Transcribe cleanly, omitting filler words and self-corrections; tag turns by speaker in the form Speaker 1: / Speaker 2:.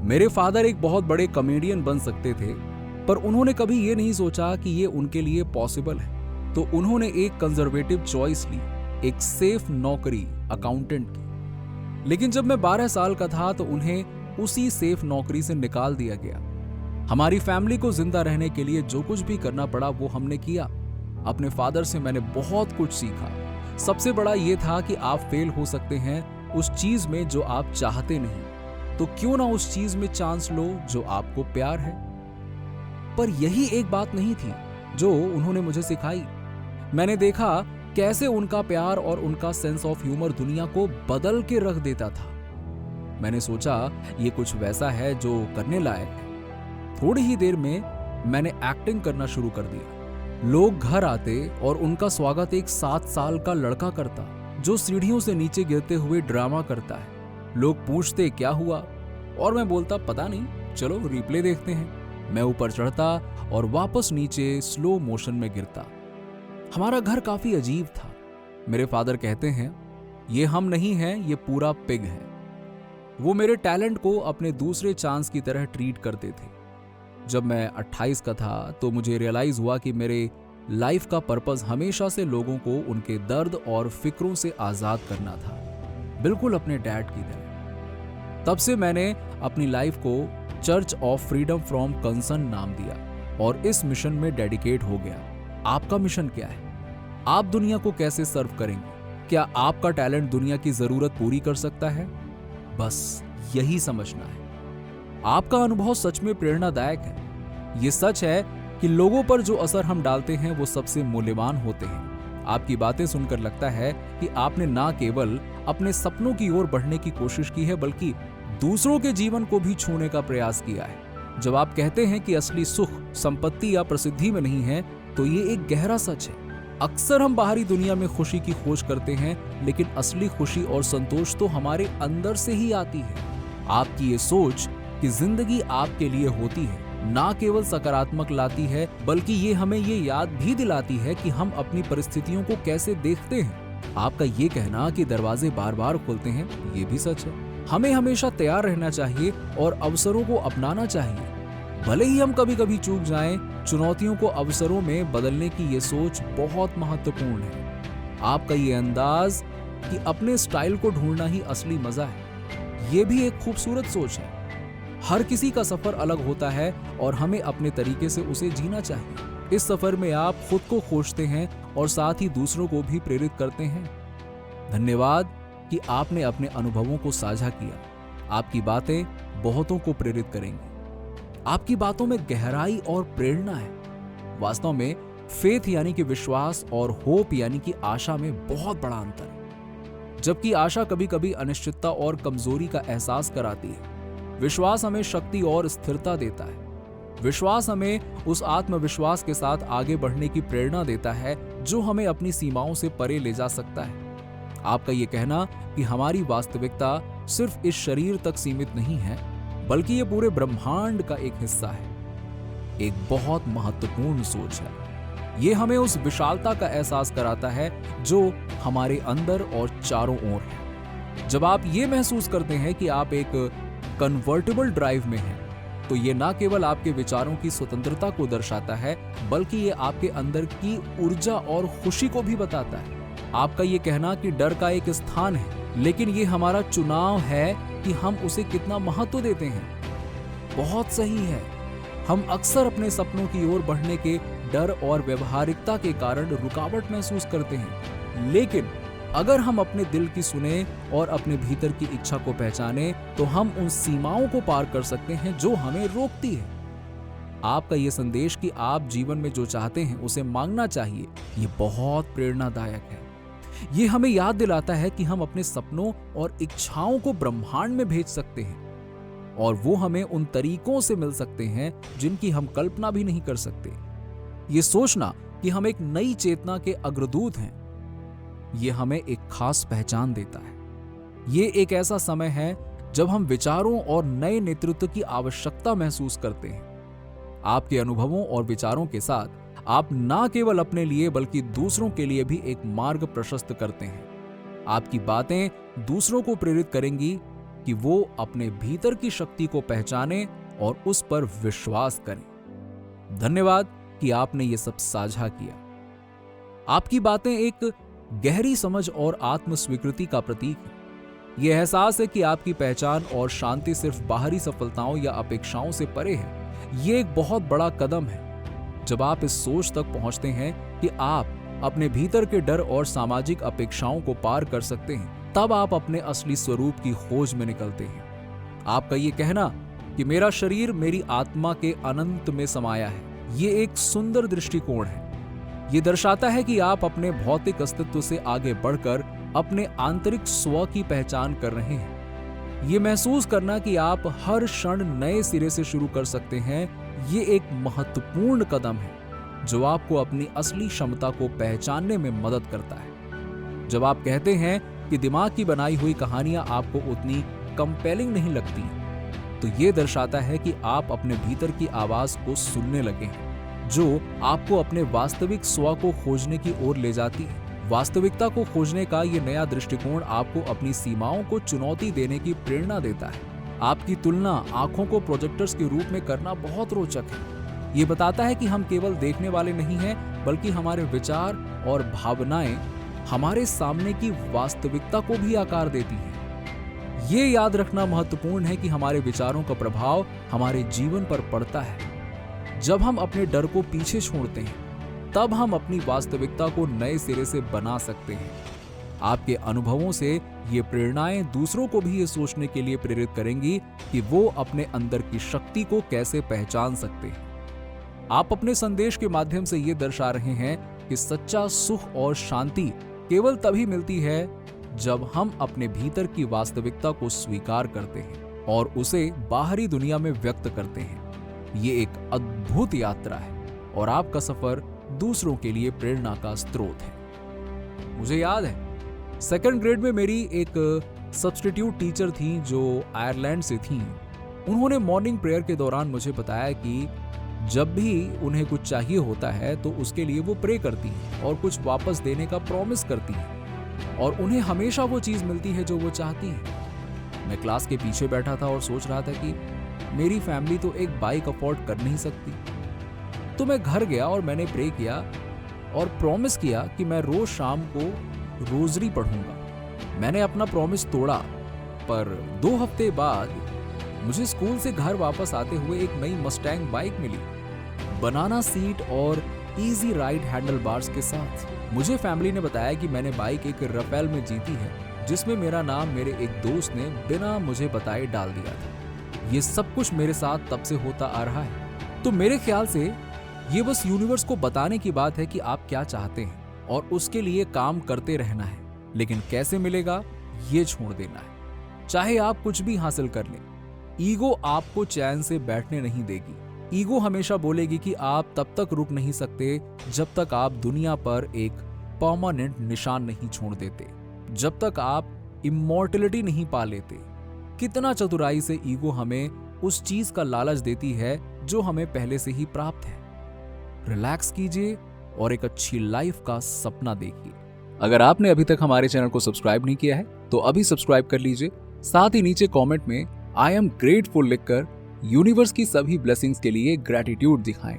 Speaker 1: मेरे फादर एक बहुत बड़े कॉमेडियन बन सकते थे, पर उन्होंने कभी ये नहीं सोचा कि ये उनके लिए पॉसिबल है। तो उन्होंने एक कंजर्वेटिव चॉइस ली, एक सेफ नौकरी अकाउंटेंट की। लेकिन जब मैं 12 साल का था तो उन्हें उसी सेफ नौकरी से निकाल दिया गया। हमारी फैमिली को जिंदा रहने के लिए जो कुछ भी करना पड़ा वो हमने किया। अपने फादर से मैंने बहुत कुछ सीखा। सबसे बड़ा ये था कि आप फेल हो सकते हैं उस चीज में जो आप चाहते नहीं, तो क्यों ना उस चीज में चांस लो जो आपको प्यार है। पर यही एक बात नहीं थी जो उन्होंने मुझे सिखाई। मैंने देखा कैसे उनका प्यार और उनका सेंस ऑफ ह्यूमर दुनिया को बदल के रख देता था। मैंने सोचा ये कुछ वैसा है जो करने लायक है। थोड़ी ही देर में मैंने एक्टिंग करना शुरू कर दिया। लोग घर आते और उनका स्वागत एक 7 साल का लड़का करता जो सीढ़ियों से नीचे गिरते हुए ड्रामा करता है। लोग पूछते क्या हुआ और मैं बोलता पता नहीं, चलो रिप्ले देखते हैं। मैं ऊपर चढ़ता और वापस नीचे स्लो मोशन में गिरता। हमारा घर काफी अजीब था। मेरे फादर कहते हैं ये हम नहीं हैं, ये पूरा पिग है। वो मेरे टैलेंट को अपने दूसरे चांस की तरह ट्रीट करते थे। जब मैं 28 का था तो मुझे रियलाइज हुआ कि मेरे लाइफ का पर्पस हमेशा से लोगों को उनके दर्द और फिक्रों से आजाद करना था, बिल्कुल अपने डैड की तरह। तब से मैंने अपनी लाइफ को church of freedom from concern नाम दिया और इस मिशन में डेडिकेट हो गया। आपका मिशन क्या है? आप दुनिया को कैसे सर्व करेंगे? क्या आपका टैलेंट दुनिया की जरूरत पूरी कर सकता है? बस यही समझना है। आपका अनुभव सच में प्रेरणादायक है। ये सच है कि लोगों पर जो असर हम डालते हैं वो सबसे मूल्यवान होते हैं। आपकी बातें सुनकर लगता है कि आपने ना केवल अपने सपनों की ओर बढ़ने की कोशिश की है बल्कि दूसरों के जीवन को भी छूने का प्रयास किया है। जब आप कहते हैं कि असली सुख संपत्ति या प्रसिद्धि में नहीं है तो ये एक गहरा सच है। अक्सर हम बाहरी दुनिया में खुशी की खोज करते हैं, लेकिन असली खुशी और संतोष तो हमारे अंदर से ही आती है। आपकी ये सोच कि जिंदगी आपके लिए होती है ना केवल सकारात्मक लाती है बल्कि ये हमें ये याद भी दिलाती है कि हम अपनी परिस्थितियों को कैसे देखते हैं। आपका ये कहना कि दरवाजे बार बार खुलते हैं, ये भी सच है। हमें हमेशा तैयार रहना चाहिए और अवसरों को अपनाना चाहिए। भले ही हम कभी कभी चूक जाएं, चुनौतियों को अवसरों में बदलने की ये सोच बहुत महत्वपूर्ण है। आपका ये अंदाज कि अपने स्टाइल को ढूंढना ही असली मजा है, ये भी एक खूबसूरत सोच है। हर किसी का सफर अलग होता है और हमें अपने तरीके से उसे जीना चाहिए। इस सफर में आप खुद को खोजते हैं और साथ ही दूसरों को भी प्रेरित करते हैं। धन्यवाद कि आपने अपने अनुभवों को साझा किया। आपकी बातें बहुतों को प्रेरित करेंगी। आपकी बातों में गहराई और प्रेरणा है। वास्तव में फेथ यानी कि विश्वास और होप यानी कि आशा में बहुत बड़ा अंतर है। जबकि आशा कभी कभी अनिश्चितता और कमजोरी का एहसास कराती है, विश्वास हमें शक्ति और स्थिरता देता है। विश्वास हमें उस आत्मविश्वास के साथ आगे बढ़ने की प्रेरणा देता है जो हमें अपनी सीमाओं से परे ले जा सकता है। आपका ये कहना कि हमारी वास्तविकता सिर्फ इस शरीर तक सीमित नहीं है बल्कि ये पूरे ब्रह्मांड का एक हिस्सा है, एक बहुत महत्वपूर्ण सोच है। ये हमें उस विशालता का एहसास कराता है जो हमारे अंदर और चारों ओर है। जब आप ये महसूस करते हैं कि आप एक कन्वर्टिबल ड्राइव में हैं, तो ये ना केवल आपके विचारों की स्वतंत्रता को दर्शाता है बल्कि ये आपके अंदर की ऊर्जा और खुशी को भी बताता है। आपका ये कहना कि डर का एक स्थान है लेकिन ये हमारा चुनाव है कि हम उसे कितना महत्व देते हैं, बहुत सही है। हम अक्सर अपने सपनों की ओर बढ़ने के डर और व्यवहारिकता के कारण रुकावट महसूस करते हैं, लेकिन अगर हम अपने दिल की सुने और अपने भीतर की इच्छा को पहचाने तो हम उन सीमाओं को पार कर सकते हैं जो हमें रोकती है। आपका ये संदेश कि आप जीवन में जो चाहते हैं उसे मांगना चाहिए, ये बहुत प्रेरणादायक है। ये हमें याद दिलाता है कि हम अपने सपनों और इच्छाओं को ब्रह्मांड में भेज सकते हैं और वो हमें उन तरीकों से मिल सकते हैं जिनकी हम कल्पना भी नहीं कर सकते। ये सोचना कि हम एक नई चेतना के अग्रदूत हैं, ये हमें एक खास पहचान देता है। ये एक ऐसा समय है जब हम विचारों और नए नेतृत्व की आवश्यकता महसूस करते हैं। आपके अनुभवों और विचारों के साथ आप ना केवल अपने लिए बल्कि दूसरों के लिए भी एक मार्ग प्रशस्त करते हैं। आपकी बातें दूसरों को प्रेरित करेंगी कि वो अपने भीतर की शक्ति को पहचाने और उस पर विश्वास करें। धन्यवाद कि आपने ये सब साझा किया। आपकी बातें एक गहरी समझ और आत्म स्वीकृति का प्रतीक है। यह एहसास है कि आपकी पहचान और शांति सिर्फ बाहरी सफलताओं या अपेक्षाओं से परे है। ये एक बहुत बड़ा कदम है। जब आप इस सोच तक पहुंचते हैं कि आप अपने भीतर के डर और सामाजिक अपेक्षाओं को पार कर सकते हैं, तब आप अपने असली स्वरूप की खोज में निकलते हैं। आपका ये कहना कि मेरा शरीर मेरी आत्मा के अनंत में समाया है, ये एक सुंदर दृष्टिकोण है। ये दर्शाता है कि आप अपने भौतिक अस्तित्व से आगे बढ़कर अपने आंतरिक स्व की पहचान कर रहे हैं। ये महसूस करना कि आप हर क्षण नए सिरे से शुरू कर सकते हैं, ये एक महत्वपूर्ण कदम है जो आपको अपनी असली क्षमता को पहचानने में मदद करता है। जब आप कहते हैं कि दिमाग की बनाई हुई कहानियां आपको उतनी कंपेलिंग नहीं लगती, तो ये दर्शाता है कि आप अपने भीतर की आवाज को सुनने लगे हैं, जो आपको अपने वास्तविक स्व को खोजने की ओर ले जाती है। वास्तविकता को खोजने का ये नया दृष्टिकोण आपको अपनी सीमाओं को चुनौती देने की प्रेरणा देता है। आपकी तुलना आंखों को प्रोजेक्टर्स के रूप में करना बहुत रोचक है। ये बताता है कि हम केवल देखने वाले नहीं हैं, बल्कि हमारे विचार और भावनाएं हमारे सामने की वास्तविकता को भी आकार देती हैं। ये याद रखना महत्वपूर्ण है कि हमारे विचारों का प्रभाव हमारे जीवन पर पड़ता है। जब हम अपने डर को पीछे छोड़ते हैं, तब हम अपनी वास्तविकता को नए सिरे से बना सकते हैं। आपके अनुभवों से ये प्रेरणाएं दूसरों को भी ये सोचने के लिए प्रेरित करेंगी कि वो अपने अंदर की शक्ति को कैसे पहचान सकते हैं। आप अपने संदेश के माध्यम से ये दर्शा रहे हैं कि सच्चा सुख और शांति केवल तभी मिलती है जब हम अपने भीतर की वास्तविकता को स्वीकार करते हैं और उसे बाहरी दुनिया में व्यक्त करते हैं। ये एक अद्भुत यात्रा है और आपका सफर दूसरों के लिए प्रेरणा का स्रोत है। मुझे याद है, 2nd ग्रेड में मेरी एक सब्स्टिट्यूट टीचर थी जो आयरलैंड से थी। उन्होंने मॉर्निंग प्रेयर के दौरान मुझे बताया कि जब भी उन्हें कुछ चाहिए होता है तो उसके लिए वो प्रे करती हैं और कुछ वापस देने का प्रॉमिस करती हैं, और उन्हें हमेशा वो चीज मिलती है जो वो चाहती हैं। मैं क्लास के पीछे बैठा था और सोच रहा था कि मेरी फैमिली तो एक बाइक अफोर्ड कर नहीं सकती। तो मैं घर गया और मैंने प्रे किया और प्रॉमिस किया कि मैं रोज शाम को रोजरी पढ़ूंगा। मैंने अपना प्रॉमिस तोड़ा, पर 2 हफ्ते बाद मुझे स्कूल से घर वापस आते हुए एक नई मस्टैंग बाइक मिली, बनाना सीट और इजी राइड हैंडल बार्स के साथ। मुझे फैमिली ने बताया कि मैंने बाइक एक रफेल में जीती है, जिसमें मेरा नाम मेरे एक दोस्त ने बिना मुझे बताए डाल दिया था। ये सब कुछ मेरे साथ तब से होता आ रहा है। तो मेरे ख्याल से ये बस यूनिवर्स को बताने की बात है कि आप क्या चाहते हैं और उसके लिए काम करते रहना है, लेकिन कैसे मिलेगा ये छोड़ देना है। चाहे आप कुछ भी हासिल कर लें, ईगो आपको चैन से बैठने नहीं देगी। ईगो हमेशा बोलेगी कि आप तब तक रुक नहीं सकते जब तक आप दुनिया पर एक परमानेंट निशान नहीं छोड़ देते, जब तक आप इमॉर्टलिटी नहीं पा लेते। कितना चतुराई से ईगो हमें उस चीज का लालच देती है जो हमें पहले से ही प्राप्त है। रिलैक्स कीजिए और एक अच्छी लाइफ का सपना देखिए। अगर आपने अभी तक हमारे चैनल को सब्सक्राइब नहीं किया है तो अभी सब्सक्राइब कर लीजिए। साथ ही नीचे कमेंट में आई एम ग्रेटफुल लिखकर यूनिवर्स की सभी ब्लेसिंग्स के लिए ग्रैटिट्यूड दिखाएं।